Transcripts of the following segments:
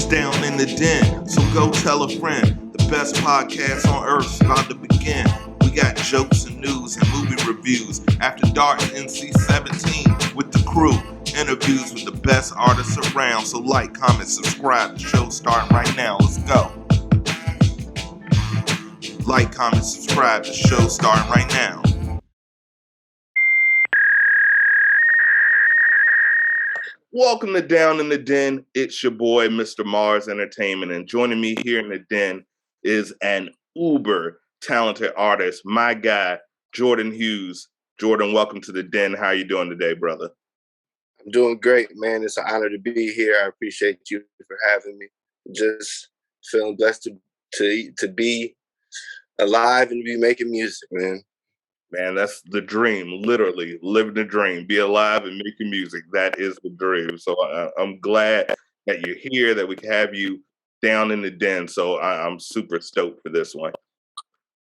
down in the den, so go tell a friend. The best podcast on earth's about to begin. We got jokes and news and movie reviews. After Dark NC-17 with the crew. Interviews with the best artists around. So like, comment, subscribe. The show's starting right now. Let's go. Like, comment, subscribe. The show's starting right now. Welcome to Down in the Den. It's your boy, Mr. Marz Entertainment. And joining me here in the den is an uber talented artist, my guy, Jordan Huez. Jordan, welcome to the den. How are you doing today, brother? I'm doing great, man. It's an honor to be here. I appreciate you for having me. Just feeling blessed to be alive and be making music, man. Man, that's the dream, literally living the dream, be alive and making music. That is the dream. So I'm glad that you're here, that we can have you down in the den. So I'm super stoked for this one.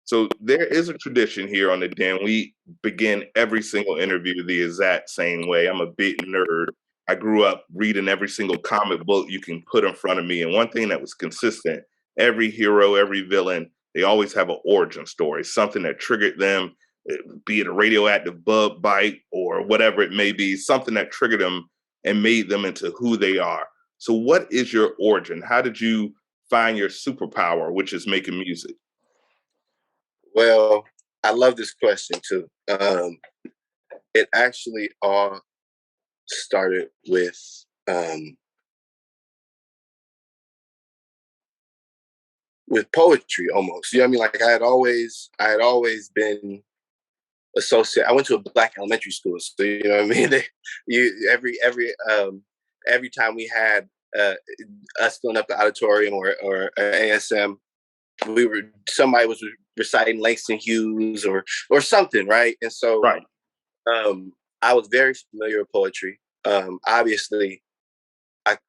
So there is a tradition here on the den. We begin every single interview the exact same way. I'm a big nerd. I grew up reading every single comic book you can put in front of me. And one thing that was consistent, every hero, every villain, they always have an origin story, something that triggered them, be it a radioactive bug bite or whatever it may be, something that triggered them and made them into who they are. So what is your origin? How did you find your superpower, which is making music? Well, I love this question too. It actually all started with poetry almost. You know what I mean? Like I had always been associated. I went to a Black elementary school, so you know what I mean. Every time we had us filling up the auditorium or ASM, somebody was reciting Langston Hughes or something, right? And so, right. I was very familiar with poetry. Obviously,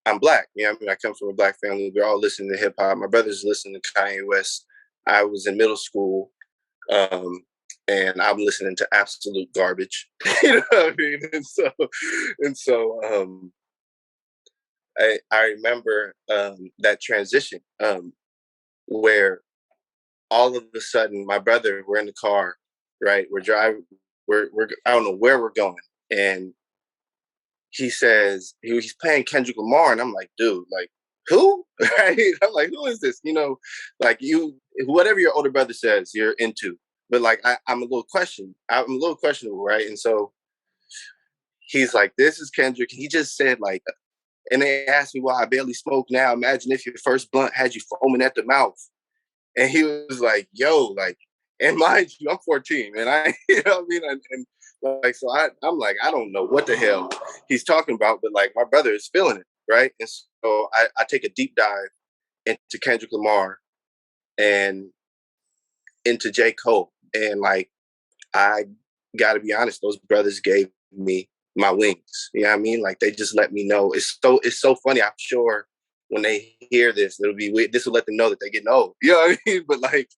I'm Black. You know what I mean? I come from a Black family. We're all listening to hip hop. My brother's listening to Kanye West. I was in middle school. And I'm listening to absolute garbage. You know what I mean? And so I remember that transition where all of a sudden my brother, we're in the car, right? We're driving, we're I don't know where we're going. And he says, he's playing Kendrick Lamar. And I'm like, dude, like, who? Right? I'm like, who is this? You know, like whatever your older brother says, you're into. But like I'm a little questionable, right? And so he's like, "This is Kendrick." He just said like, and they asked me why I barely smoke now. Imagine if your first blunt had you foaming at the mouth. And he was like, "Yo, like," and mind you, I'm 14, and I, you know what I mean, and like, so I'm like, I don't know what the hell he's talking about, but like my brother is feeling it, right? And so I take a deep dive into Kendrick Lamar and into J. Cole. And like, I gotta be honest, those brothers gave me my wings. You know what I mean? Like they just let me know. It's so funny. I'm sure when they hear this, this will let them know that they're getting old. You know what I mean? But like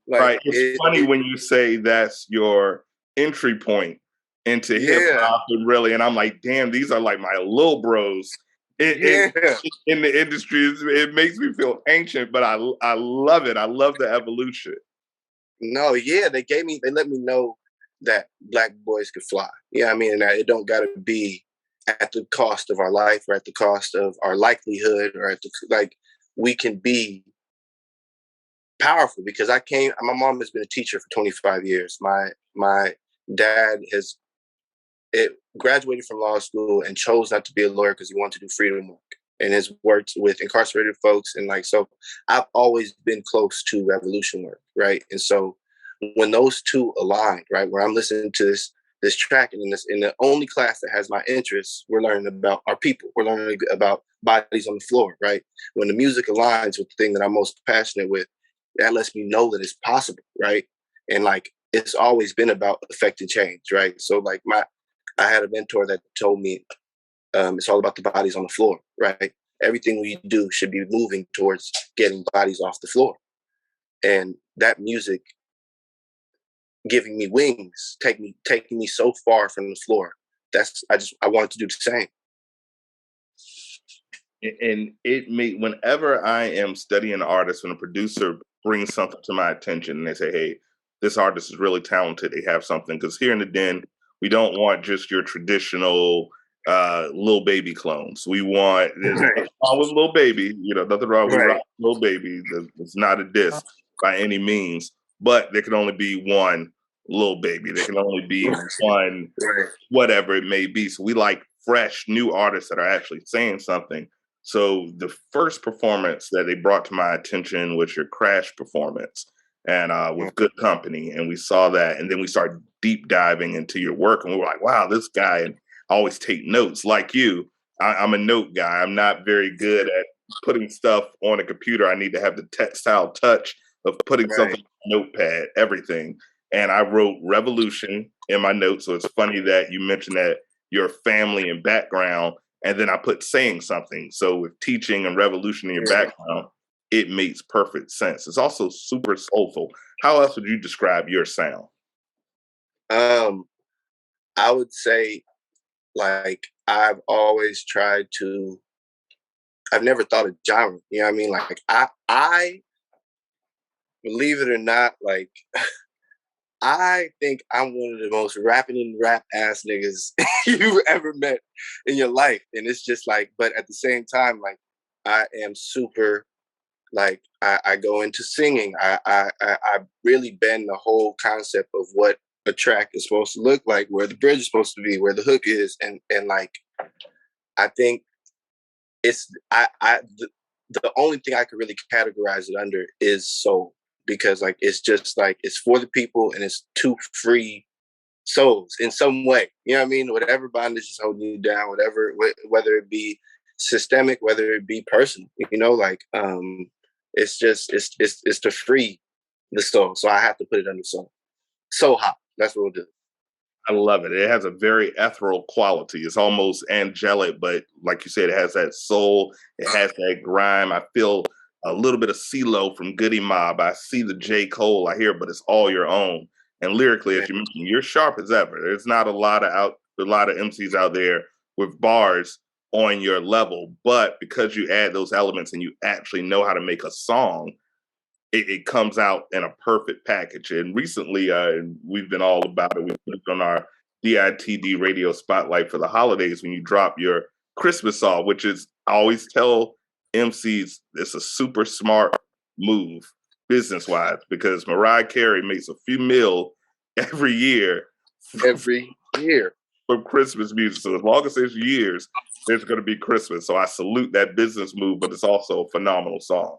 right. It's funny when you say that's your entry point into hip hop, and I'm like, damn, these are like my little bros in the industry. It makes me feel ancient, but I love it. I love the evolution. No, yeah, they let me know that Black boys could fly. Yeah, I mean, and that it don't got to be at the cost of our life or at the cost of our livelihood or we can be powerful because my mom has been a teacher for 25 years. My dad graduated from law school and chose not to be a lawyer because he wanted to do freedom work and has worked with incarcerated folks. And like, so I've always been close to revolution work. Right. And so when those two aligned, right, where I'm listening to this track and in the only class that has my interests, we're learning about our people. We're learning about bodies on the floor. Right. When the music aligns with the thing that I'm most passionate with, that lets me know that it's possible. Right. And like, it's always been about affecting change. Right. So like I had a mentor that told me, it's all about the bodies on the floor, right? Everything we do should be moving towards getting bodies off the floor. And that music giving me wings, taking me so far from the floor. I wanted to do the same. And it may, whenever I am studying artists, when a producer brings something to my attention and they say, "Hey, this artist is really talented. They have something." Because here in the Den, we don't want just your traditional Lil Baby clones. We want, there's Right, nothing wrong with Lil Baby. You know, nothing wrong. We rock right, Lil Baby. It's not a diss by any means, but there can only be one Lil Baby. There can only be one right, whatever it may be. So we like fresh new artists that are actually saying something. So the first performance that they brought to my attention was your Crash performance, and with Good Company, and we saw that, and then we started deep diving into your work, and we were like, wow, this guy. And I always take notes, like you. I'm a note guy. I'm not very good at putting stuff on a computer. I need to have the tactile touch of putting right, something on a notepad, everything. And I wrote Revolution in my notes. So it's funny that you mentioned that your family and background, and then I put saying something. So with teaching and revolution in your right. background, it makes perfect sense. It's also super soulful. How else would you describe your sound? Um, I would say like I've always tried to. I've never thought of genre. You know what I mean? Like I believe it or not, like I think I'm one of the most rapping and rap ass niggas you've ever met in your life. And it's just like, but at the same time, like I am super like I go into singing. I really bend the whole concept of what a track is supposed to look like, where the bridge is supposed to be, where the hook is, and like I think it's the only thing I could really categorize it under is soul because like it's just like it's for the people and it's to free souls in some way. You know what I mean? Whatever bondage is holding you down, whatever, whether it be systemic, whether it be personal, you know, like it's just it's to free the soul. So I have to put it under soul. So hot. That's what we'll do. I love it. It has a very ethereal quality. It's almost angelic, but like you said, it has that soul. It has that grime. I feel a little bit of CeeLo from Goody Mob. I see the J. Cole. I hear, but it's all your own. And lyrically, Yeah. as you mentioned, you're sharp as ever. There's not a lot of MCs out there with bars on your level, but because you add those elements and you actually know how to make a song, it comes out in a perfect package. And recently, we've been all about it. We put it on our DITD radio spotlight for the holidays when you drop your Christmas song, which is, I always tell MCs, it's a super smart move business wise because Mariah Carey makes a few mil every year Every year. from Christmas music. So as long as there's years, there's going to be Christmas. So I salute that business move, but it's also a phenomenal song.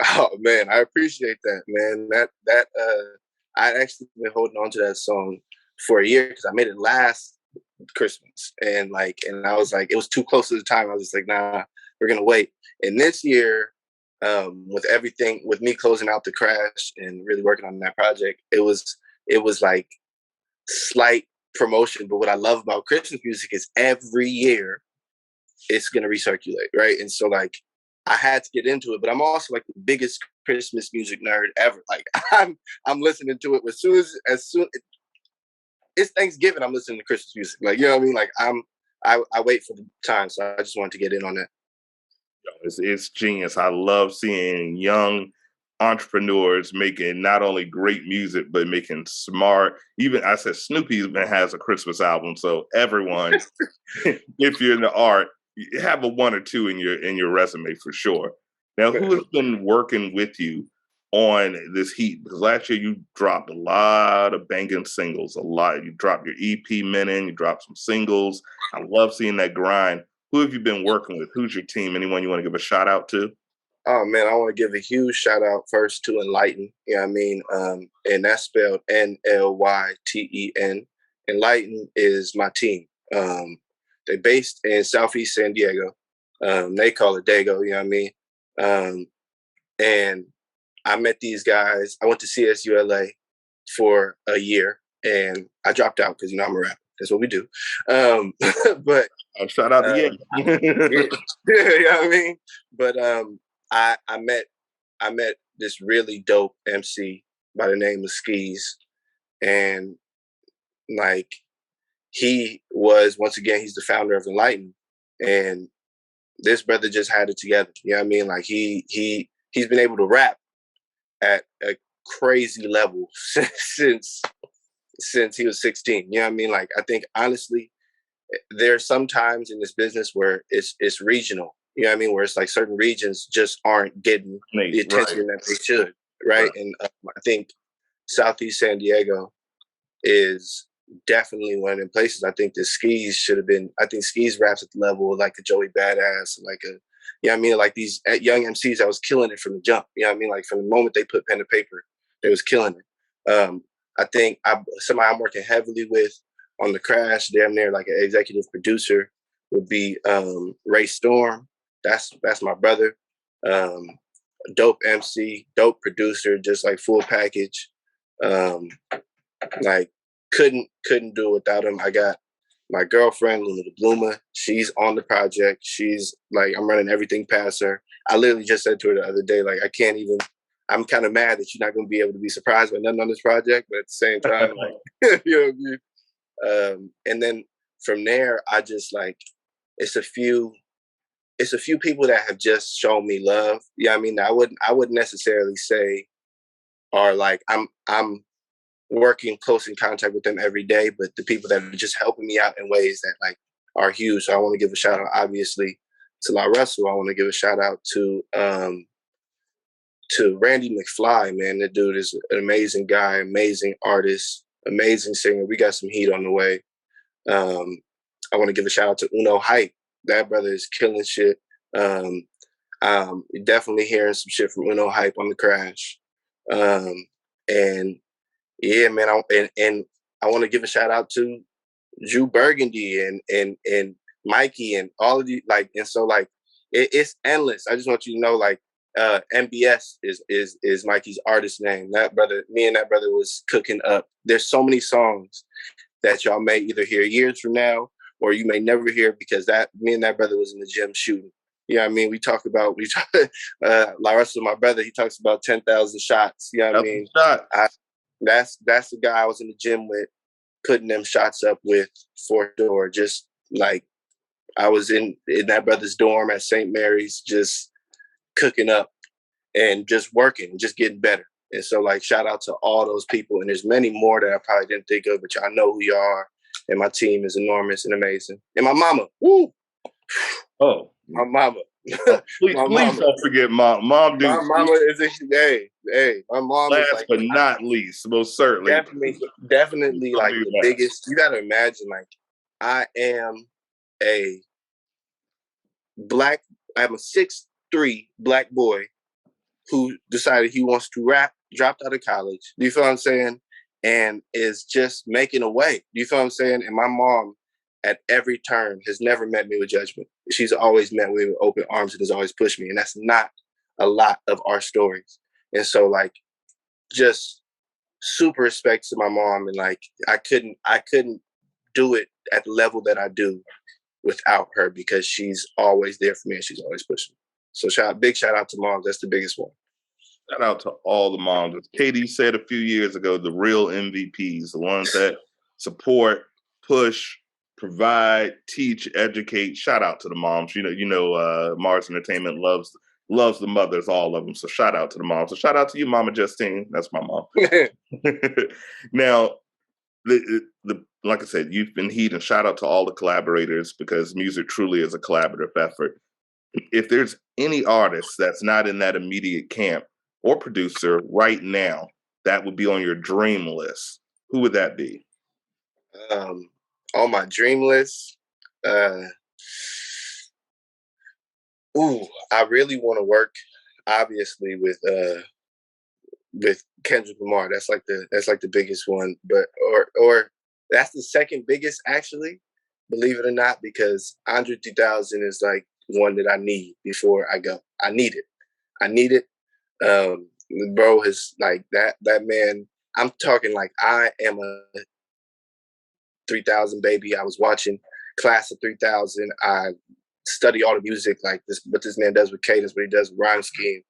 Oh man, I appreciate that, man. I actually been holding on to that song for a year because I made it last Christmas, and like, and I was like, it was too close to the time. I was just like, nah, we're gonna wait. And this year, with everything, with me closing out the Crash and really working on that project, it was like slight promotion. But what I love about Christmas music is every year it's gonna recirculate, right? And so like I had to get into it, but I'm also like the biggest Christmas music nerd ever. Like I'm listening to it as soon it's Thanksgiving, I'm listening to Christmas music. Like you know what I mean? Like I wait for the time, so I just wanted to get in on that. It's genius. I love seeing young entrepreneurs making not only great music but making smart. Even I said Snoopy even has a Christmas album, so everyone, if you're in the art, you have a one or two in your resume for sure. Now, who has been working with you on this heat? Because last year you dropped a lot of banging singles. A lot. You dropped your EP Menin. You dropped some singles. I love seeing that grind. Who have you been working with? Who's your team? Anyone you want to give a shout out to? Oh man, I want to give a huge shout out first to Enlighten. You know what I mean? And that's spelled Nlyten. Enlighten is my team. They're based in Southeast San Diego. They call it Dago, you know what I mean? Um, and I met these guys. I went to CSULA for a year and I dropped out because you know I'm a rapper. That's what we do. But Shout out to uh, you. yeah, you know what I mean? But I met this really dope MC by the name of Skis, and like he was once again he's the founder of Enlighten, and this brother just had it together. You know what I mean? Like he's been able to rap at a crazy level since he was 16. You know what I mean? Like I think honestly, there's some times in this business where it's regional. You know what I mean? Where it's like certain regions just aren't getting the attention that they should, right? And I think Southeast San Diego is definitely one of the places. I think the Skis should have been. I think Skis raps at the level of like a Joey Badass, like a, you know what I mean, like these young MCs that was killing it from the jump. You know what I mean, like from the moment they put pen to paper, they was killing it. I think somebody I'm working heavily with on the Crash, damn near like an executive producer, would be Ray Storm. That's my brother. Dope MC, dope producer, just like full package. Like couldn't do it without him. I got my girlfriend Luna the Bloomer. She's on the project. She's like, I'm running everything past her. I literally just said to her the other day, like, I can't even. I'm kind of mad that you're not going to be able to be surprised by nothing on this project, but at the same time, like, you know what I mean? And then from there, I just like, it's a few people that have just shown me love. Yeah, I mean, I wouldn't necessarily say are like I'm working close in contact with them every day, but the people that are just helping me out in ways that like are huge. So I want to give a shout out, obviously, to La Russell. I want to give a shout out to Randy McFly, man. The dude is an amazing guy, amazing artist, amazing singer. We got some heat on the way. I want to give a shout out to Uno Hype. That brother is killing shit. Definitely hearing some shit from Uno Hype on the Crash. And yeah, man, I want to give a shout out to Drew Burgundy and Mikey and all of you, like, and so like it's endless. I just want you to know, like, MBS is Mikey's artist name. That brother, me and that brother was cooking up. There's so many songs that y'all may either hear years from now or you may never hear because that me and that brother was in the gym shooting. You know what I mean? We talk La Russell, my brother, he talks about 10,000 shots. You know what I mean? That's the guy I was in the gym with, putting them shots up with for sure. Just like I was in that brother's dorm at St. Mary's, just cooking up and just working, just getting better. And so like shout out to all those people. And there's many more that I probably didn't think of, but y'all know who you are. And my team is enormous and amazing. And my mama, woo! Oh, my mama. Please don't forget mom. Mom, dude. My mama is hey. My mom last is like, but not least, most certainly. Definitely like the biggest. You got to imagine, like, I'm a 6'3" black boy who decided he wants to rap, dropped out of college. Do you feel what I'm saying? And is just making a way. Do you feel what I'm saying? And my mom, at every turn, has never met me with judgment. She's always met me with open arms and has always pushed me. And that's not a lot of our stories. And so, like, just super respect to my mom. And like, I couldn't do it at the level that I do without her because she's always there for me and she's always pushing me. So big shout out to mom. That's the biggest one. Shout out to all the moms. As Katie said a few years ago, the real MVPs, the ones that support, push, provide, teach, educate. Shout out to the moms. You know, Marz Entertainment loves the mothers, all of them. So shout out to the moms. So shout out to you, Mama Justine. That's my mom. Now, like I said, you've been heat, and shout out to all the collaborators because music truly is a collaborative effort. If there's any artist that's not in that immediate camp or producer right now that would be on your dream list, who would that be? On my dream list, I really want to work, obviously, with Kendrick Lamar. That's like the biggest one, but or that's the second biggest, actually, believe it or not, because Andre 3000 is like one that I need before I go. I need it. Bro is like that man. I'm talking like I am a 3000 baby. I was watching Class of 3000. I study all the music, like this, what this man does with cadence, what he does with rhyme scheme,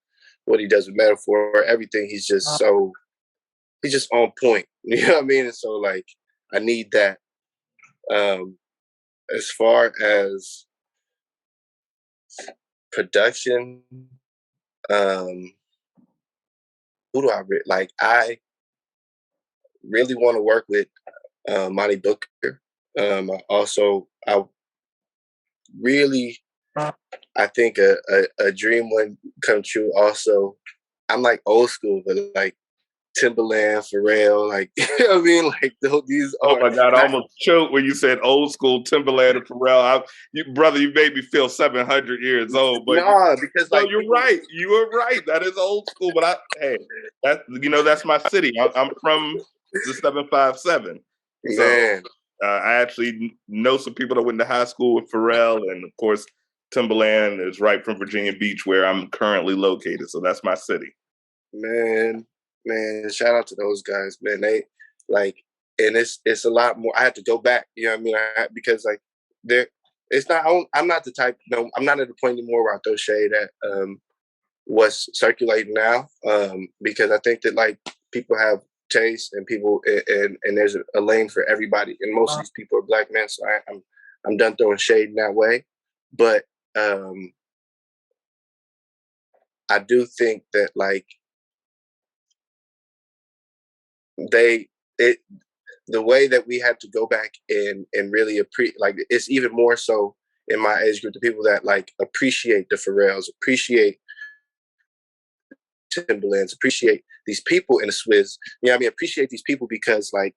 what he does with metaphor, everything. He's just on point. You know what I mean? And so like, I need that. As far as production. Who do like? I really want to work with Monty Booker. I really, I think a dream would come true. Also, I'm like old school, but like Timberland, Pharrell, like you know what I mean, like these Oh are. my God! I almost choked when you said old school Timberland and Pharrell. Brother, you made me feel 700 years old. But Because no, like you're right. You are right. That is old school. But that's my city. I'm from the 757. So man, I actually know some people that went to high school with Pharrell, and of course, Timberland is right from Virginia Beach, where I'm currently located. So that's my city. man, shout out to those guys, man. They like, and it's a lot more. I had to go back, you know what I mean? Because like there, it's not. I'm not the type. No, I'm not at the point anymore where I throw shade at what's circulating now. Because I think that like people have taste and people and there's a lane for everybody, and most of these people are black men. So I'm done throwing shade in that way. But I do think that like they it the way that we had to go back and really like it's even more so in my age group, the people that like appreciate the Pharrells, appreciate Timberlands, appreciate these people in the Swizz. You know what I mean? Appreciate these people because like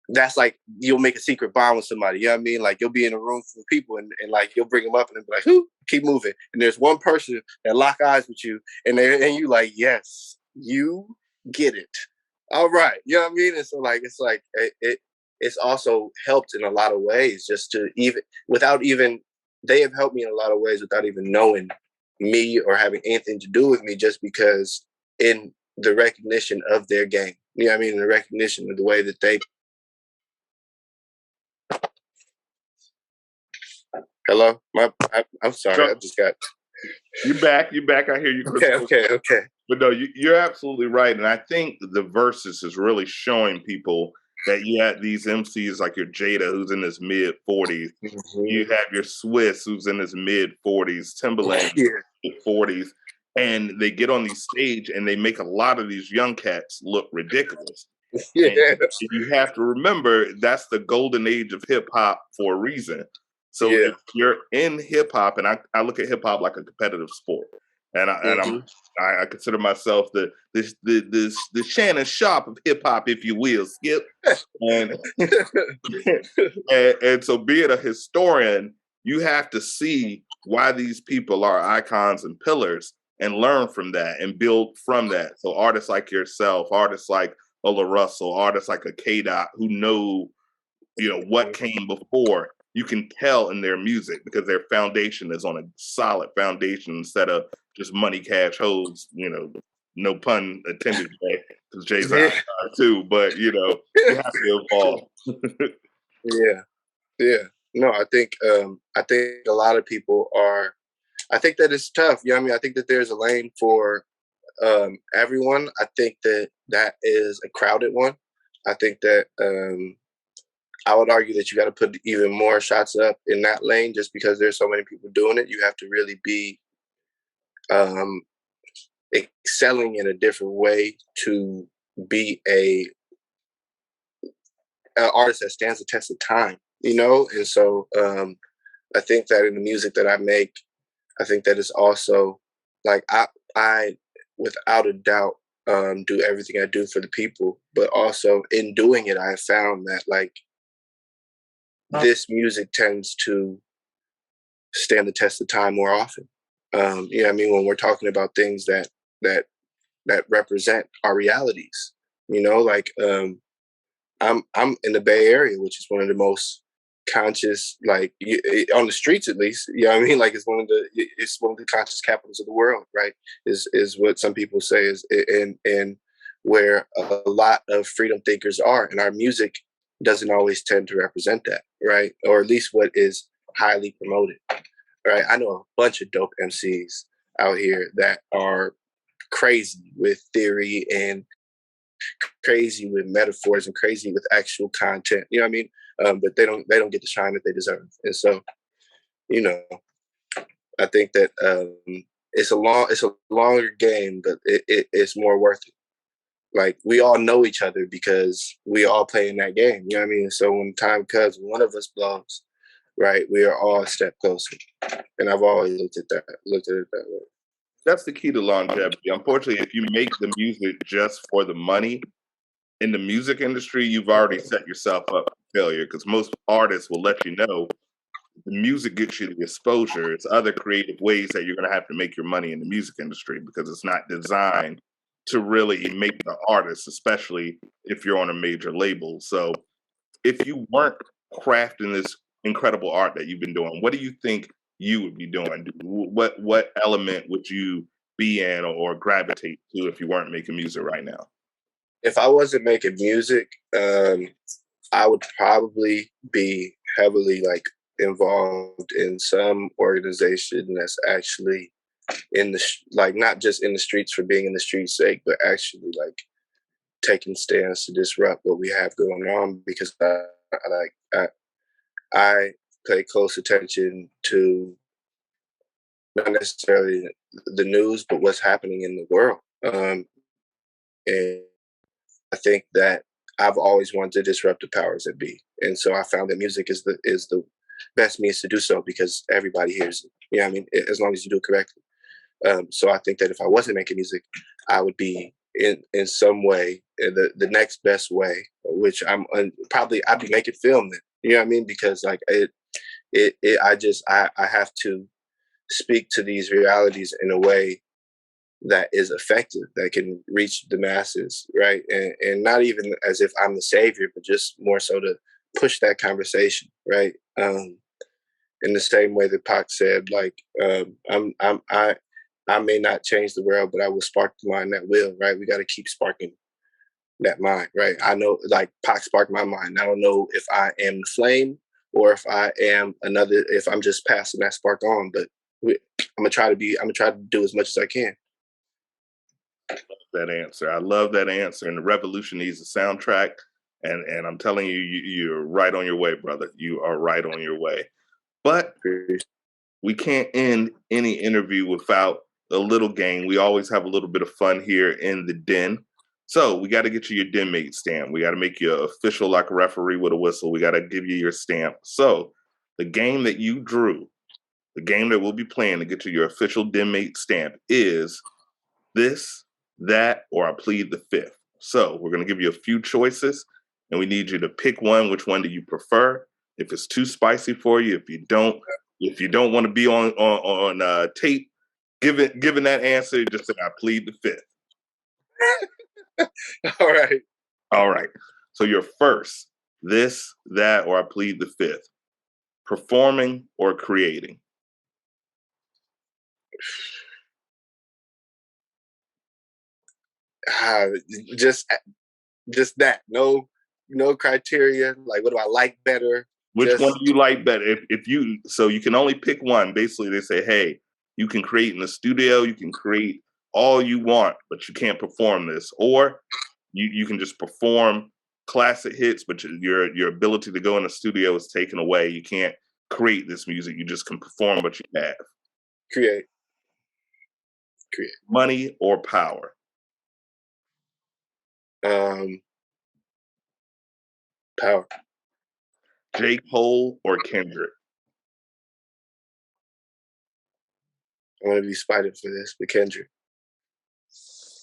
that's like you'll make a secret bond with somebody. You know what I mean? Like you'll be in a room full of people and like you'll bring them up and they'll be like, "Who? Keep moving." And there's one person that lock eyes with you, and you like, "Yes, you get it. All right." You know what I mean? And so like it's also helped in a lot of ways just to even they have helped me in a lot of ways without even knowing me or having anything to do with me, just because in the recognition of their game. You know what I mean? In the recognition of the way that they. Hello, I'm sorry. No, I just got. you back. You back. I hear you, Chris. Okay. But no, you're absolutely right. And I think the Versus is really showing people that you had these MCs like your Jada, who's in his mid 40s. Mm-hmm. You have your Swiss, who's in his mid 40s, Timberland, mid 40s. And they get on these stage and they make a lot of these young cats look ridiculous. Yeah. And you have to remember that's the golden age of hip hop for a reason. So Yeah. if you're in hip hop, and I look at hip hop like a competitive sport, and I consider myself the Shannon Sharp of hip hop, if you will, Skip. And, and so being a historian, you have to see why these people are icons and pillars and learn from that and build from that. So artists like yourself, artists like Ola Russell, artists like a K-Dot who know, what came before, you can tell in their music because their foundation is on a solid foundation instead of just money, cash, hoes, no pun intended, because Jay's an icon too, but you have to evolve. Yeah. No, I think a lot of people are. I think that it's tough. You know what I mean? I think that there's a lane for everyone. I think that is a crowded one. I think that I would argue that you got to put even more shots up in that lane just because there's so many people doing it. You have to really be excelling in a different way to be an artist that stands the test of time, And so I think that in the music that I make, I think that it's also like I without a doubt do everything I do for the people, but also in doing it, I have found that like this music tends to stand the test of time more often. You know what I mean? When we're talking about things that represent our realities, like I'm in the Bay Area, which is one of the most conscious, like on the streets at least. You know what I mean? Like it's one of the conscious capitals of the world, right? Is what some people say is and where a lot of freedom thinkers are, and our music doesn't always tend to represent that, right? Or at least what is highly promoted, right? I know a bunch of dope MCs out here that are crazy with theory and crazy with metaphors and crazy with actual content. You know what I mean? But they don't get the shine that they deserve. And so, I think that it's a longer game, but it's more worth it. Like, we all know each other because we all play in that game. You know what I mean? So when time comes, one of us blows, right? We are all a step closer. And I've always looked at it that way. That's the key to longevity. Unfortunately, if you make the music just for the money in the music industry, you've already set yourself up for failure because most artists will let you know the music gets you the exposure. It's other creative ways that you're going to have to make your money in the music industry because it's not designed to really make the artist, especially if you're on a major label. So if you weren't crafting this incredible art that you've been doing, what do you think you would be doing? What element would you be in or gravitate to if you weren't making music right now? If I wasn't making music, I would probably be heavily like involved in some organization that's actually in the like not just in the streets for being in the streets sake, but actually like taking stands to disrupt what we have going on. Because I pay close attention to not necessarily the news, but what's happening in the world. And I think that I've always wanted to disrupt the powers that be, and so I found that music is the best means to do so because everybody hears it. You know what I mean? As long as you do it correctly. So I think that if I wasn't making music, I would be in some way the next best way, which probably I'd be making film then. You know what I mean? Because like I have to speak to these realities in a way that is effective, that can reach the masses, right? And not even as if I'm the savior, but just more so to push that conversation, right? In the same way that Pac said, like, I may not change the world, but I will spark the mind that will, right? We got to keep sparking that mind, right? I know, like, Pac sparked my mind. I don't know if I am the flame or if I am if I'm just passing that spark on, but I'm gonna try to do as much as I can. That answer. I love that answer. And the revolution needs a soundtrack. And I'm telling you, you're right on your way, brother. You are right on your way. But we can't end any interview without a little game. We always have a little bit of fun here in the den. So we got to get you your den mate stamp. We got to make you official like a referee with a whistle. We got to give you your stamp. So the game that you drew, the game that we'll be playing to get you your official den mate stamp is this, that, or I plead the fifth. So we're going to give you a few choices and we need you to pick one. Which one do you prefer? If it's too spicy for you, if you don't want to be on tape, given that answer, just say I plead the fifth. All right. All right. So your first, this, that, or I plead the fifth. Performing or creating? Uh, just that. No criteria. Like, what do I like better? Which one do you like better? If you so you can only pick one. Basically, they say, hey, you can create in the studio, you can create all you want, but you can't perform this. Or you can just perform classic hits, but your ability to go in the studio is taken away. You can't create this music. You just can perform what you have. Create. Money or power? Power. J. Cole or Kendrick? I'm gonna be spited for this, but Kendrick.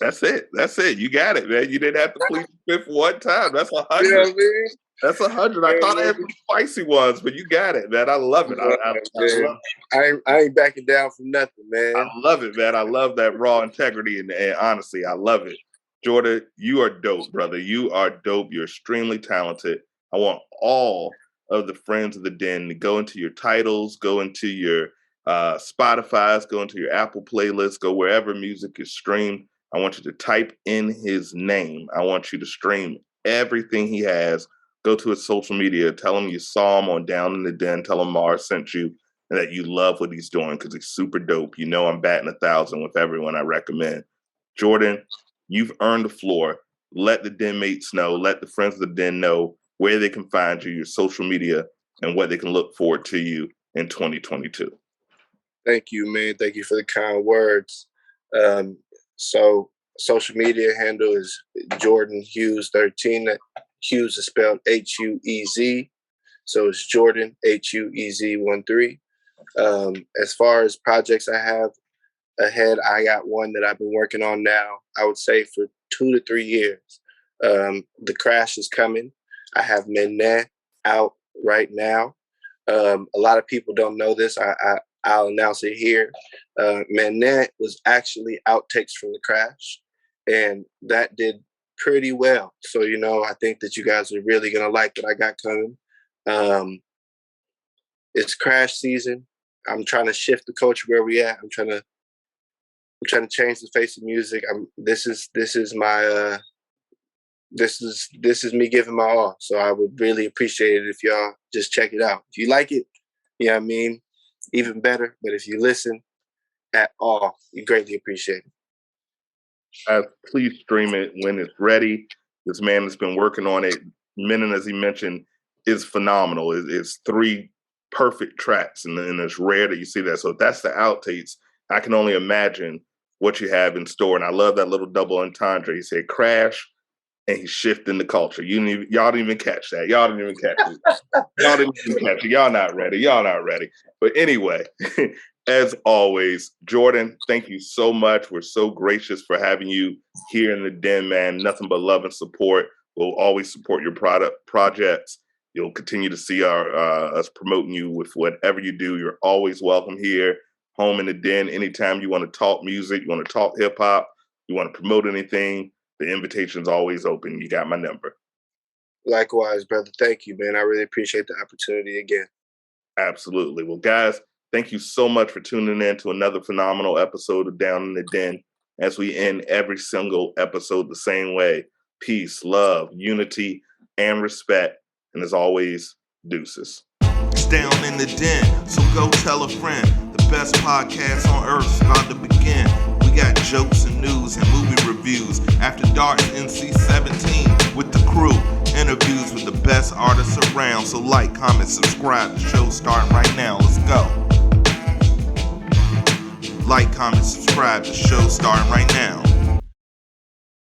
That's it. That's it. You got it, man. You didn't have to plead the fifth one time. That's 100. You know what I mean? That's 100. I thought I had some spicy ones, but you got it, man. I love it. I love it. I ain't backing down from nothing, man. I love it, man. I love that raw integrity and honestly, I love it. Jordan, you are dope, brother. You are dope. You're extremely talented. I want all of the friends of the den to go into your titles, go into your Spotify's, go into your Apple playlist, go wherever music is streamed. I want you to type in his name. I want you to stream everything he has. Go to his social media. Tell him you saw him on Down in the Den. Tell him Marz sent you and that you love what he's doing because he's super dope. You know I'm batting 1,000 with everyone I recommend. Jordan, you've earned the floor. Let the den mates know. Let the friends of the den know where they can find you, your social media, and what they can look forward to you in 2022. Thank you, man. Thank you for the kind words. Um, so social media handle is Jordan Huez 13. Huez is spelled Huez. So it's Jordan Huez 13. As far as projects I have ahead, I got one that I've been working on now, I would say for 2 to 3 years. The Crash is coming. I have Mene out right now. A lot of people don't know this. I'll announce it here. Mene was actually outtakes from The Crash, and that did pretty well. So, I think that you guys are really going to like what I got coming. It's Crash season. I'm trying to shift the culture where we at. I'm trying to change the face of music. This is my this is me giving my all. So I would really appreciate it if y'all just check it out. If you like it, you know what I mean, even better. But if you listen at all, you greatly appreciate it. Please stream it when it's ready. This man has been working on it. Menon, as he mentioned, is phenomenal. It's 3 perfect tracks, and it's rare that you see that. So if that's the outtakes, I can only imagine what you have in store. And I love that little double entendre. He said Crash, and he's shifting the culture. Y'all didn't even catch that. Y'all didn't even catch it. Y'all didn't even catch it. Y'all not ready. Y'all not ready. But anyway, as always, Jordan, thank you so much. We're so gracious for having you here in the Den, man. Nothing but love and support. We'll always support your projects. You'll continue to see us promoting you with whatever you do. You're always welcome here, home in the Den. Anytime you want to talk music, you want to talk hip hop, you want to promote anything, the invitation's always open. You got my number. Likewise, brother. Thank you, man. I really appreciate the opportunity again. Absolutely. Well, guys, thank you so much for tuning in to another phenomenal episode of Down in the Den. As we end every single episode the same way: peace, love, unity, and respect. And as always, deuces. It's Down in the Den, so go tell a friend. The best podcast on earth's about to begin. We got jokes and news and movie reviews. After Dark NC-17 with the crew. Interviews with the best artists around. So like, comment, subscribe. The show's starting right now. Let's go. Like, comment, subscribe. The show's starting right now.